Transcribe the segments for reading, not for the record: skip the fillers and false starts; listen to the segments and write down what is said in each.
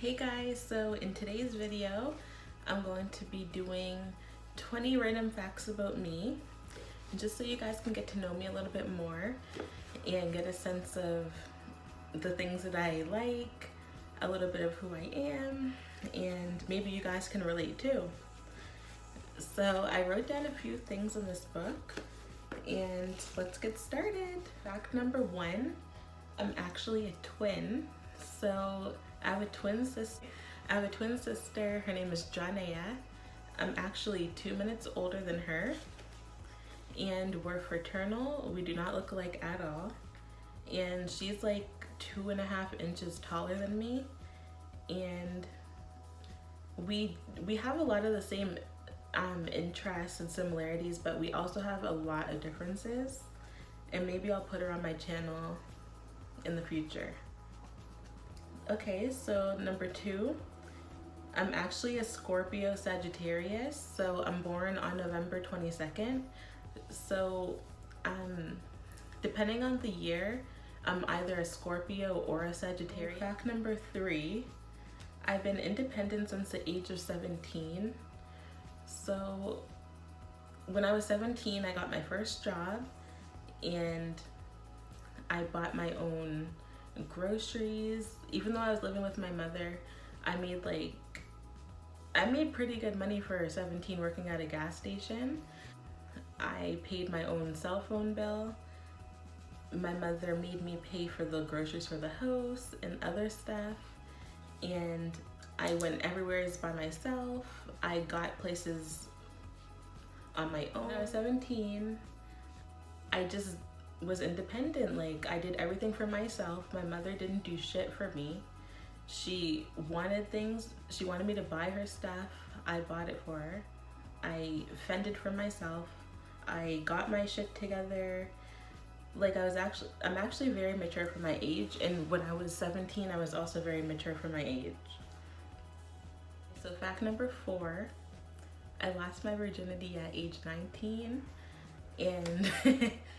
Hey guys, so in today's video, I'm going to be doing 20 random facts about me, just so you guys can get to know me a little bit more and get a sense of the things that I like, a little bit of who I am, and maybe you guys can relate too. So I wrote down a few things in this book, and let's get started. Fact number 1, I'm actually a twin. So I have a twin sister. Her name is Virginity. I'm actually 2 minutes older than her, and we're fraternal. We do not look alike at all, and she's like 2.5 inches taller than me, and we have a lot of the same interests and similarities, but we also have a lot of differences, and maybe I'll put her on my channel in the future. Okay, so number 2, I'm actually a Scorpio Sagittarius, so I'm born on November 22nd. So depending on the year, I'm either a Scorpio or a Sagittarius. Fact number 3, I've been independent since the age of 17. So when I was 17, I got my first job and I bought my own groceries. Even though I was living with my mother, I made pretty good money for 17 working at a gas station. I paid my own cell phone bill. My mother made me pay for the groceries for the house and other stuff, and I went everywhere by myself. I got places on my own. When I was 17, I just was independent. Like, I did everything for myself. My mother didn't do shit for me. She wanted things, she wanted me to buy her stuff. I bought it for her. I fended for myself. I got my shit together. Like, I'm actually very mature for my age, and when I was 17, I was also very mature for my age. So fact number 4, I lost my virginity at age 19. And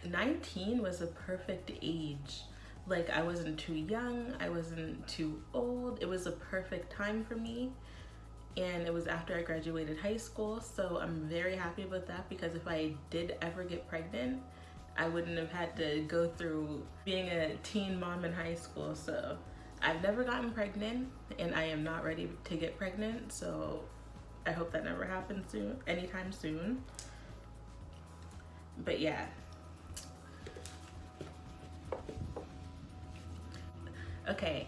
19 was a perfect age. Like, I wasn't too young, I wasn't too old. It was a perfect time for me, and it was after I graduated high school, so I'm very happy about that, because if I did ever get pregnant, I wouldn't have had to go through being a teen mom in high school. So I've never gotten pregnant, and I am not ready to get pregnant, so I hope that never happens anytime soon. But yeah. Okay,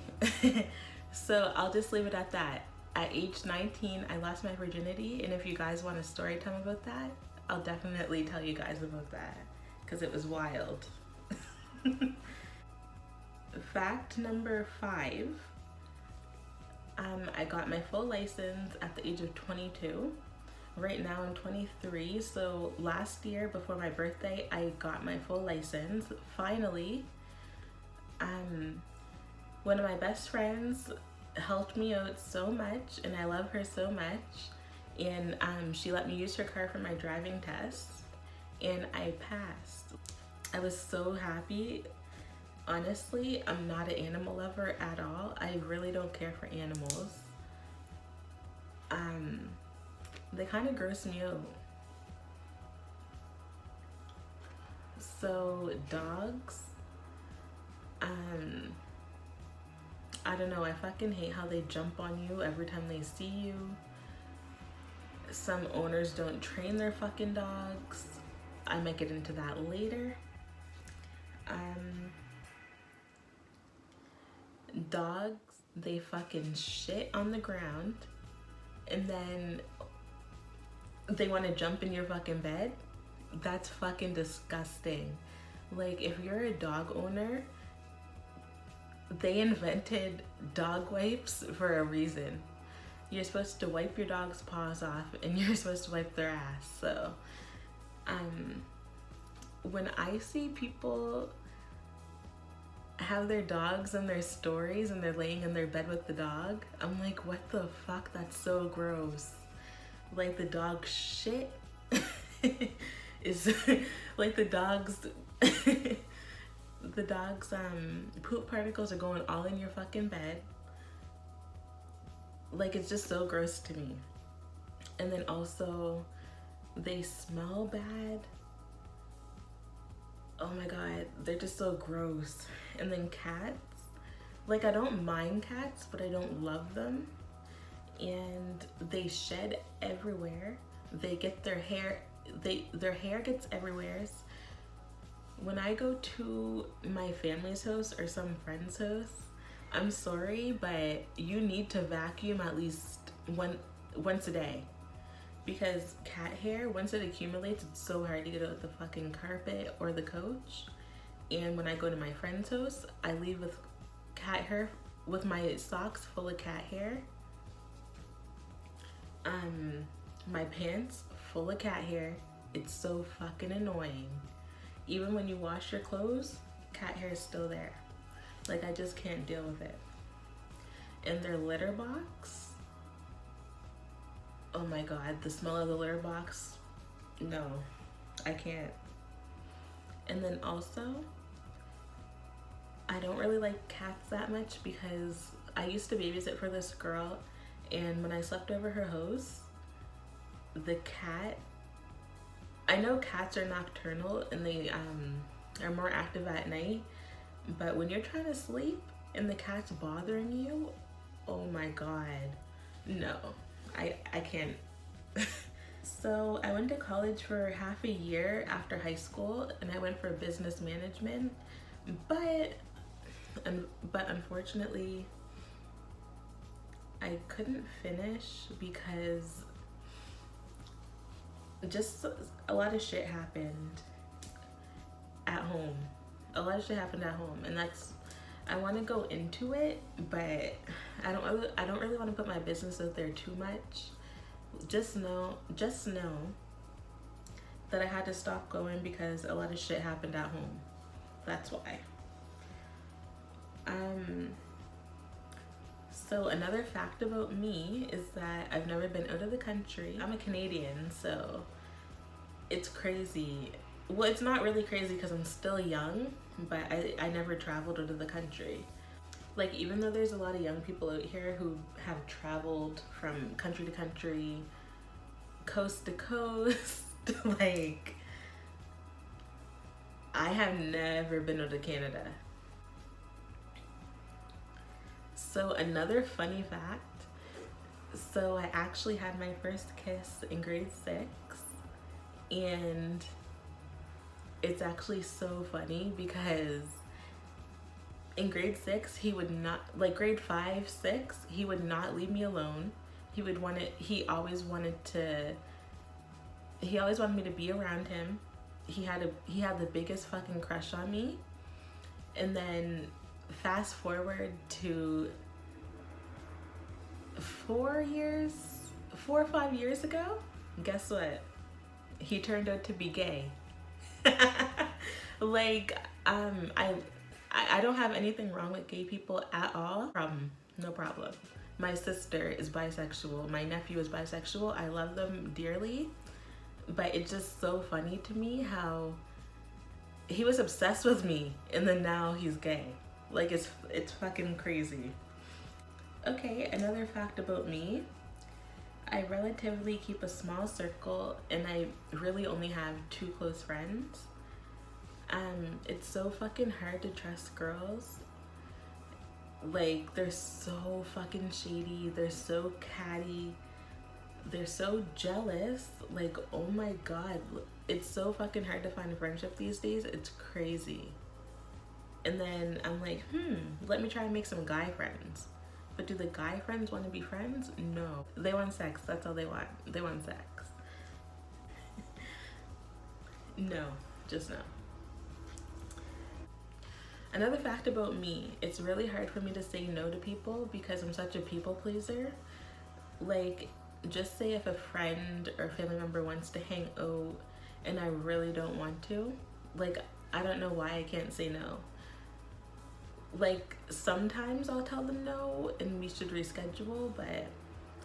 so I'll just leave it at that. At age 19, I lost my virginity, and if you guys want a story time about that, I'll definitely tell you guys about that, because it was wild. Fact number 5, I got my full license at the age of 22. Right now I'm 23, so last year before my birthday, I got my full license, finally. One of my best friends helped me out so much, and I love her so much, and she let me use her car for my driving test, and I passed. I was so happy. Honestly, I'm not an animal lover at all. I really don't care for animals. They kind of gross me out. So dogs, I don't know, I fucking hate how they jump on you every time they see you. Some owners don't train their fucking dogs. I might get into that later. Dogs, they fucking shit on the ground, and then they want to jump in your fucking bed. That's fucking disgusting. Like, if you're a dog owner, they invented dog wipes for a reason. You're supposed to wipe your dog's paws off, and you're supposed to wipe their ass. So when I see people have their dogs in their stories and they're laying in their bed with the dog, I'm like, what the fuck? That's so gross. Like, the dog shit is like the dog's poop particles are going all in your fucking bed. Like, it's just so gross to me. And then also, they smell bad. Oh my god, they're just so gross. And then cats, like, I don't mind cats, but I don't love them. And they shed everywhere. They get their hair gets everywhere. When I go to my family's house or some friend's house, I'm sorry, but you need to vacuum at least once a day. Because cat hair, once it accumulates, it's so hard to get out the fucking carpet or the couch. And when I go to my friend's house, I leave with cat hair, with my socks full of cat hair. My pants full of cat hair. It's so fucking annoying. Even when you wash your clothes, cat hair is still there. Like, I just can't deal with it. And their litter box, oh my god, the smell of the litter box, no, I can't. And then also, I don't really like cats that much because I used to babysit for this girl, and when I slept over her house, the cat, I know cats are nocturnal and they are more active at night, but when you're trying to sleep and the cat's bothering you, oh my god, no, I can't. So I went to college for half a year after high school, and I went for business management, but unfortunately I couldn't finish because just a lot of shit happened at home. A lot of shit happened at home, and that's, I want to go into it, but I don't really want to put my business out there too much. Just know that I had to stop going because a lot of shit happened at home. That's why. So another fact about me is that I've never been out of the country. I'm a Canadian, so it's crazy. Well, it's not really crazy because I'm still young, but I never traveled out of the country. Like, even though there's a lot of young people out here who have traveled from country to country, coast to coast, like, I have never been out of Canada. So another funny fact, so I actually had my first kiss in grade 6, and it's actually so funny because in grade 6, he would not, like grade 5, 6, he would not leave me alone. He always wanted me to be around him. He had the biggest fucking crush on me. And then fast forward to 4 or 5 years ago, guess what? He turned out to be gay. Like, I don't have anything wrong with gay people at all. No problem. My sister is bisexual. My nephew is bisexual. I love them dearly. But it's just so funny to me how he was obsessed with me and then now he's gay. Like, it's fucking crazy. Okay, another fact about me. I relatively keep a small circle and I really only have 2 close friends. It's so fucking hard to trust girls. Like, they're so fucking shady, they're so catty, they're so jealous. Like, oh my god, it's so fucking hard to find a friendship these days. It's crazy. And then I'm like, let me try and make some guy friends. But do the guy friends want to be friends? No. They want sex. That's all they want. They want sex. No, just no. Another fact about me, it's really hard for me to say no to people because I'm such a people pleaser. Like, just say if a friend or family member wants to hang out and I really don't want to, like, I don't know why I can't say no. Like, sometimes I'll tell them no and we should reschedule, but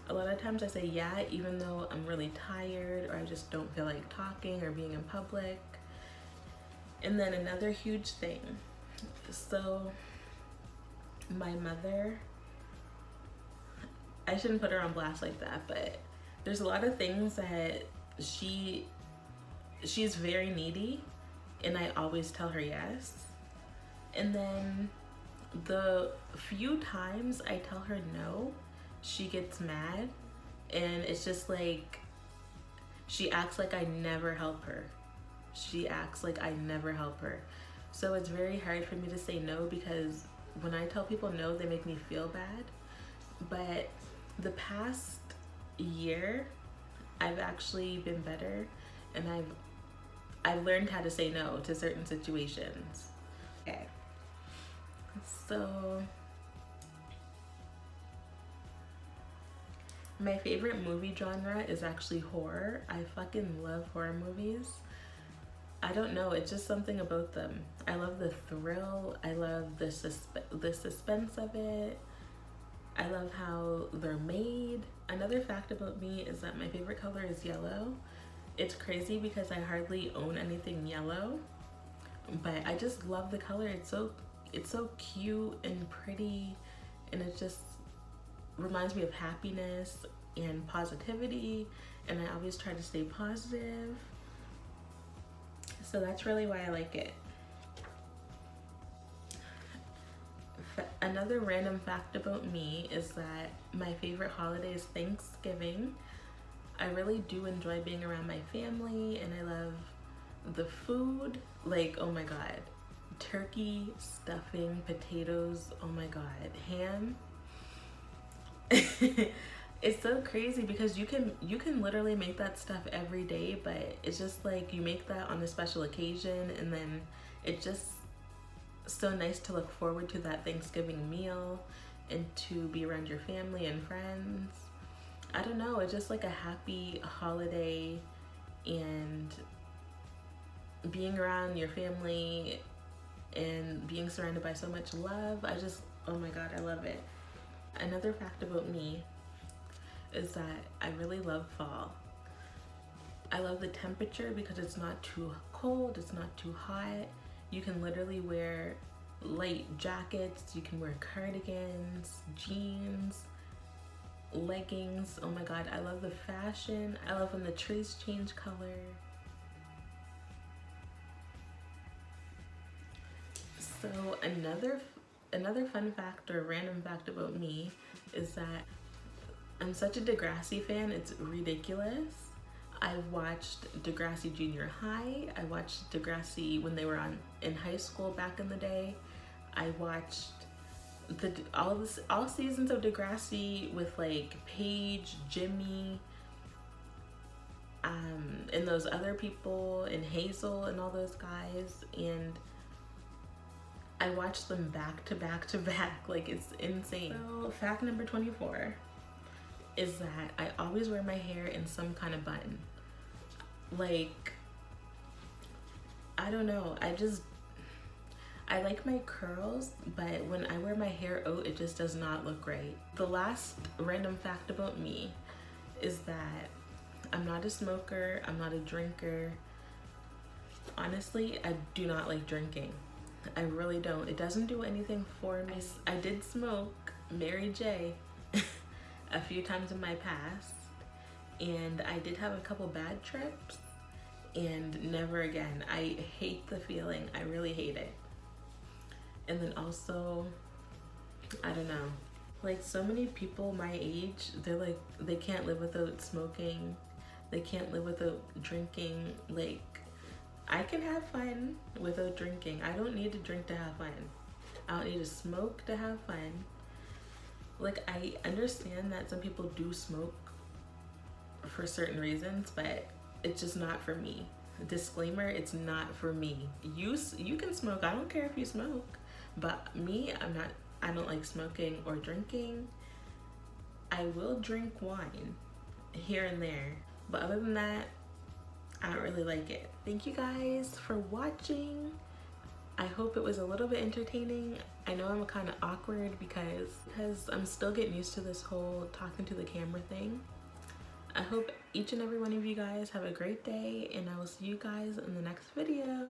a lot of times I say yeah even though I'm really tired or I just don't feel like talking or being in public. And then another huge thing, so my mother, I shouldn't put her on blast like that, but there's a lot of things that she she's very needy, and I always tell her yes. And then the few times I tell her no, she gets mad, and it's just like she acts like I never help her. She acts like I never help her. So it's very hard for me to say no, because when I tell people no, they make me feel bad. But the past year, I've actually been better, and I've learned how to say no to certain situations. Okay. So my favorite movie genre is actually horror. I fucking love horror movies. I don't know, it's just something about them. I love the thrill. I love the suspense of it. I love how they're made. Another fact about me is that my favorite color is yellow. It's crazy because I hardly own anything yellow, but I just love the color. It's so cute and pretty, and it just reminds me of happiness and positivity, and I always try to stay positive. So that's really why I like it. Another random fact about me is that my favorite holiday is Thanksgiving. I really do enjoy being around my family, and I love the food. Like, oh my god, turkey, stuffing, potatoes, oh my god, ham. It's so crazy because you can literally make that stuff every day, but it's just like you make that on a special occasion, and then it's just so nice to look forward to that Thanksgiving meal and to be around your family and friends. I don't know, it's just like a happy holiday, and being around your family and being surrounded by so much love. Oh my god, I love it. Another fact about me is that I really love fall. I love the temperature because it's not too cold, it's not too hot. You can literally wear light jackets, you can wear cardigans, jeans, leggings. Oh my god, I love the fashion. I love when the trees change color. So another fun fact or random fact about me is that I'm such a Degrassi fan, it's ridiculous. I've watched Degrassi Junior High. I watched Degrassi when they were in high school back in the day. I watched all seasons of Degrassi with like Paige, Jimmy, and those other people, and Hazel and all those guys, and I watched them back to back to back. Like, it's insane. So fact number 24 is that I always wear my hair in some kind of bun. Like, I don't know, I like my curls, but when I wear my hair out, it just does not look right. The last random fact about me is that I'm not a smoker, I'm not a drinker. Honestly, I do not like drinking. I really don't. It doesn't do anything for me. I did smoke Mary J a few times in my past, and I did have a couple bad trips, and never again. I hate the feeling. I really hate it. And then also, I don't know, like, so many people my age, they're like, they can't live without smoking, they can't live without drinking. Like, I can have fun without drinking. I don't need to drink to have fun. I don't need to smoke to have fun. Like, I understand that some people do smoke for certain reasons, but it's just not for me. Disclaimer, it's not for me. You can smoke, I don't care if you smoke, but me, I don't like smoking or drinking. I will drink wine here and there, but other than that, I don't really like it. Thank you guys for watching. I hope it was a little bit entertaining. I know I'm kind of awkward because I'm still getting used to this whole talking to the camera thing. I hope each and every one of you guys have a great day, and I will see you guys in the next video.